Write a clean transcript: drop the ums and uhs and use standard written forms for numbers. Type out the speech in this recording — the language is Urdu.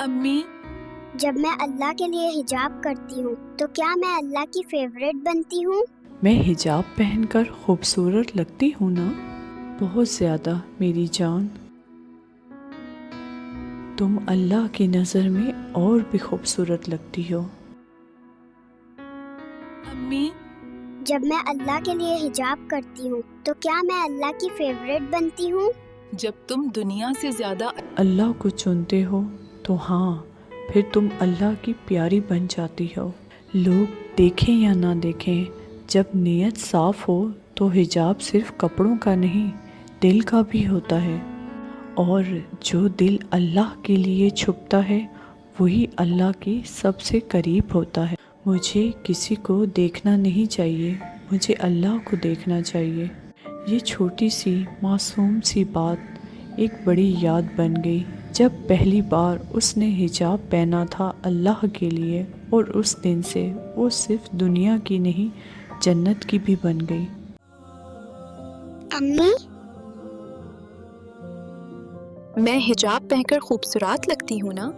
امی، جب میں اللہ کے لیے حجاب کرتی ہوں تو کیا میں اللہ کی فیورٹ بنتی ہوں؟ میں حجاب پہن کر خوبصورت لگتی ہوں نا؟ بہت زیادہ میری جان۔ تم اللہ کی نظر میں اور بھی خوبصورت لگتی ہو۔ امی، جب میں اللہ کے لیے حجاب کرتی ہوں تو کیا میں اللہ کی فیورٹ بنتی ہوں؟ جب تم دنیا سے زیادہ اللہ کو چنتے ہو تو ہاں، پھر تم اللہ کی پیاری بن جاتی ہو۔ لوگ دیکھیں یا نہ دیکھیں، جب نیت صاف ہو تو حجاب صرف کپڑوں کا نہیں، دل کا بھی ہوتا ہے، اور جو دل اللہ کے لیے چھپتا ہے وہی اللہ کے سب سے قریب ہوتا ہے۔ مجھے کسی کو دیکھنا نہیں چاہیے، مجھے اللہ کو دیکھنا چاہیے۔ یہ چھوٹی سی معصوم سی بات ایک بڑی یاد بن گئی جب پہلی بار اس نے حجاب پہنا تھا اللہ کے لیے، اور اس دن سے وہ صرف دنیا کی نہیں جنت کی بھی بن گئی۔ امی، میں حجاب پہن کر خوبصورت لگتی ہوں نا؟